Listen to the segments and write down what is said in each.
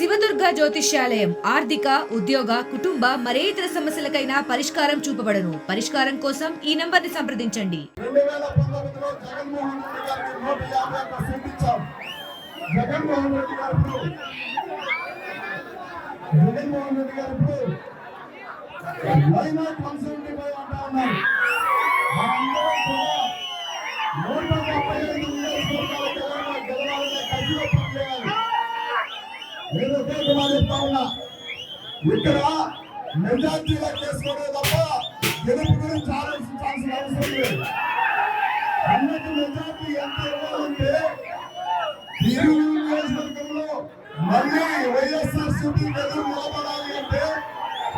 శివదుర్గ జ్యోతిష్యాలయం ఆర్థిక, ఉద్యోగ, కుటుంబ మరే ఇతర సమస్యలకైనా పరిష్కారం చూపబడను. పరిష్కారం కోసం ఈ నంబర్ని సంప్రదించండి. 2019లో జగన్మోహన్ రెడ్డి గారు వై నాట్ 175 అంటా ఉన్నారు. మనందరం కూడా 175 నియోజకవర్గాల గెలవాలనే కసిలో పనిచేయాలి. నేను ఒకే మాట చెప్తా ఉన్నా, ఇక్కడ మెజార్టీగా చేసుకోవడం తప్ప గెలుపు గురించి ఆలోచించాల్సిన అవసరం లేదు. అన్నకి మెజార్టీ ఎంత ఇవ్వాలంటే తిరుగు నియోజకవర్గంలో మళ్ళీ వైఎస్ఆర్సీపీ ఎదురు నిలబడాలి అంటే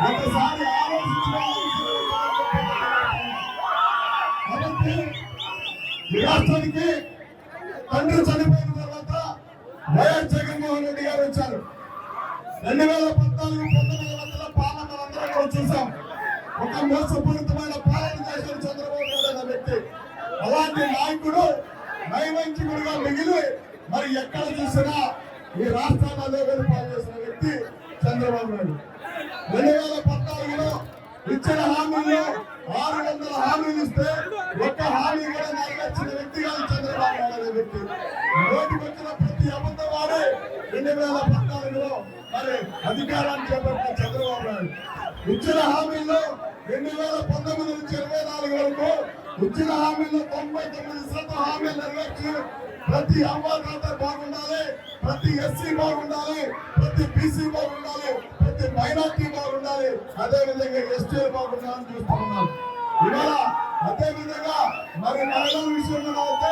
ఒకసారి కాబట్టి ఈ రాష్ట్రానికి తండ్రి చనిపోయిన తర్వాత వైఎస్ జగన్మోహన్ రెడ్డి గారు వచ్చారు. 2014-19 మధ్యలో పాలన అందరం కూడా చూసాం. ఒక మోసపూరితమైన పాలన చేసిన చంద్రబాబు నాయుడు అనే వ్యక్తి, అలాంటి నాయకుడు నైవంచికుడుగా మిగిలి మరి ఎక్కడ చూసినా ఈ రాష్ట్రాన్ని అధోగతి పాలు చేసిన వ్యక్తి చంద్రబాబు నాయుడు. 2014లో ఇచ్చిన హామీల్లో 600 హామీలు ఇస్తే ఒక్క హామీ కూడా నెరవేర్చిన వ్యక్తి కాదు చంద్రబాబు నాయుడు అనే వ్యక్తి. నోటికి వచ్చిన ప్రతి అబద్ధం వాడే 2014లో మరి అధికారాన్ని చేపట్టిన చంద్రబాబు నాయుడు. ఇచ్చిన హామీల్లో 2019 నుంచి 24 వరకు ఇచ్చిన హామీల్లో 99% హామీలు నెరవేర్చి ప్రతి అవ్వాతాత బాగుండాలి, ప్రతి ఎస్సీ బాగుండాలి, ప్రతి బీసీ బాగుండాలి, ప్రతి మైనార్టీ బాగుండాలి, అదే విధంగా ఎస్టీ బాగుండాలని చూస్తూ ఉన్నాం. ఇవాళ అదే విధంగా మరి మహిళల విషయంలో అయితే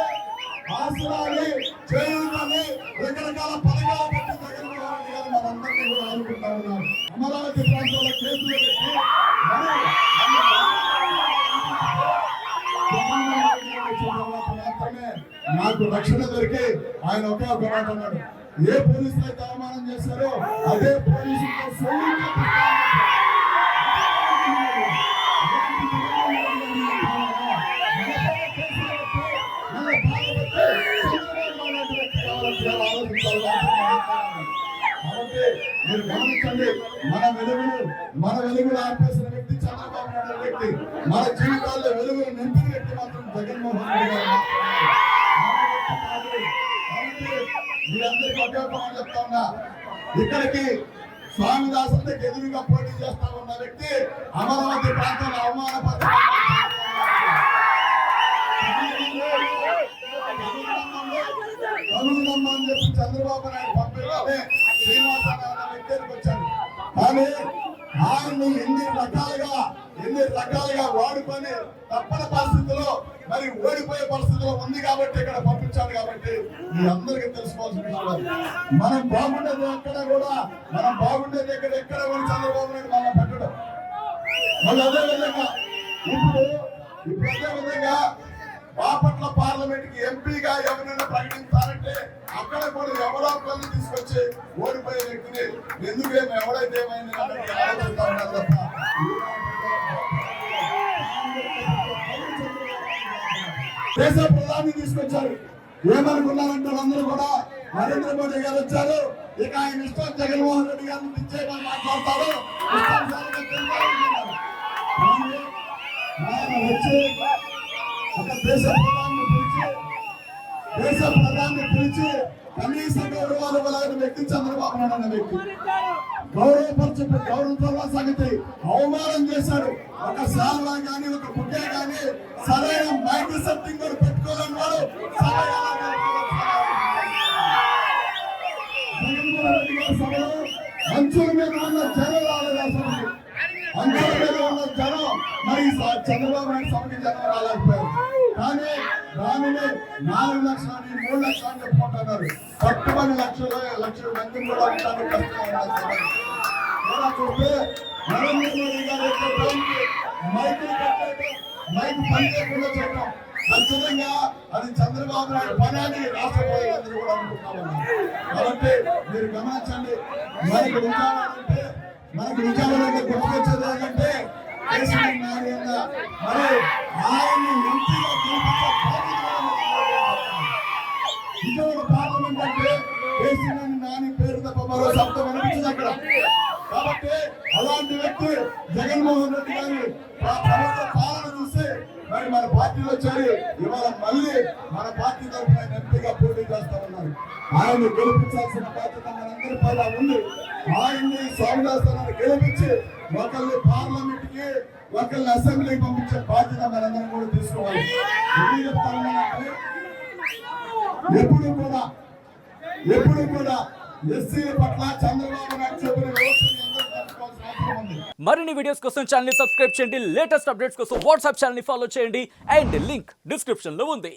ఆసరాన్ని చేయాలని రకరకాల పథకాలు పెట్టి జగన్మోహన్ రెడ్డి గారు మనందరినీ కూడా అనుకుంటా ఉన్నాం. అమరావతి ప్రాంతంలో కేసులు పెట్టి మాత్రమే నాకు రక్షణ దొరికి ఆయన ఒకే ఒక మాట అన్నాడు, ఏ పోలీసులు అయితే అవమానం చేశారో అదే పోలీసులతో కాబట్టి మీరు గమనించండి, మన వెలుగులు ఆపేసిన వ్యక్తి చంద్రబాబు నాయుడు వ్యక్తి, మన జీవితాల్లో వెలుగులు నింపిన వ్యక్తి మాత్రం జగన్మోహన్ రెడ్డి గారు. మీరందరికీ ఒకే మాట చెప్తా ఉన్నా, ఇక్కడికి స్వామిదాస్ అంతకు ఎదురుగా పోటీ చేస్తా ఉన్న వ్యక్తి అమరావతి ప్రాంతంలో అవమానపరిచిన అని చెప్పి చంద్రబాబు నాయుడు పంపిస్తే శ్రీనివాసరావు వ్యక్తికి వచ్చాడు. కానీ ఆయన్ని ఎన్ని రకాలుగా వాడుకొని తప్పని పరిస్థితిలో మరి ఓడిపోయే పరిస్థితిలో ఉంది కాబట్టి ఇక్కడ పంపించాడు. కాబట్టి మీ అందరికీ తెలుసుకోవాల్సిన విషయం, మనం బాగుండేది ఎక్కడ కూడా ఎక్కడ కూడా చంద్రబాబు నాయుడు మనం పెట్టడం. మళ్ళీ అదే విధంగా ఇప్పుడు అదే విధంగా బాపట్ల పార్లమెంట్ కి ఎంపీగా ఎవరైనా ప్రకటించాలంటే అక్కడ కూడా ఎవరో ఒకరిని తీసుకొచ్చి ఓడిపోయే వ్యక్తిని ఎందుకేమో ఎవడైతే ఏమైంది ఆలోచిస్తా ఉన్నారు తప్ప దేశ ప్రధాని తీసుకొచ్చారు. ఏమనుకున్నారంటే అందరూ కూడా నరేంద్ర మోడీ గారు వచ్చారు, ఇక ఆయన ఇష్టం జగన్మోహన్ రెడ్డి గారిని పిచ్చేయమని మాట్లాడతారు. వచ్చి ఒక దేశ ప్రధాని పిలిచి కనీస గౌరవాలు ఇవ్వాలని వ్యక్తి చంద్రబాబు నాయుడు అనే వ్యక్తి. గౌరవ సంగతి అవమానం చేశాడు. ఒక సాల్వా కానీ ఒక బుకే కానీ సరైన మైక్ సెట్టింగ్ కూడా పెట్టుకోలేని వాడు జగన్మోహన్ రెడ్డి గారి సభలో అంచుల మీద ఉన్న జనం రాలేదు. అంచుల మీద ఉన్న జనం మరి చంద్రబాబు నాయుడు సభకి జనం రాలేకపోయారు. కానీ దానిని 4 లక్షలని 3 లక్షలని చెప్పుకుంటున్నారు. పట్టుబడి లక్షల మంది కూడా ఉంటారు. చూస్తే నరేంద్ర మోడీ గారు మైక్ పని చేయకుండా చేయడం ఖచ్చితంగా అది చంద్రబాబు నాయుడు పని అని రాష్ట్ర ప్రజలందరూ కూడా అనుకుంటున్నాం. కాబట్టి మీరు గమనించండి, మనకు నిజాలంటే గుర్తుకొచ్చేది ఏంటంటే మరి ఆయన్ని ఎంపీగా విజయవాడ పార్లమెంట్ అంటే కేసీఆర్ నాని పేరు తప్ప మరో శబ్దం ఇవాళ మళ్ళీ మన పార్టీ తరఫున ఆయన ఎంపీగా పోటీ చేస్తా ఉన్నారు. ఆయన్ని గెలిపించాల్సిన బాధ్యత మనందరి పైన ఉంది. ఆయన్ని స్వామిదాసాన్ని గెలిపించి ఒకళ్ళు పార్లమెంట్ కి ఒకళ్ళని అసెంబ్లీకి పంపించే బాధ్యత మనందరం కూడా తీసుకోవాలి. ఎందుకు చెప్తా ఉన్నానంటే ఎప్పుడు కూడా ఎస్సీల పట్ల చంద్రబాబు నాయుడు చెప్పిన వ్యవస్థని అందరూ తెలుసుకోవాల్సిన అవసరం ఉంది. మరిన్ని వీడియోస్ కోసం ఛానల్ ని సబ్స్క్రైబ్ చేయండి, లేటెస్ట్ అప్డేట్స్ కోసం వాట్సాప్ ఛానల్ ని ఫాలో చేయండి అండ్ లింక్ డిస్క్రిప్షన్ లో ఉంది.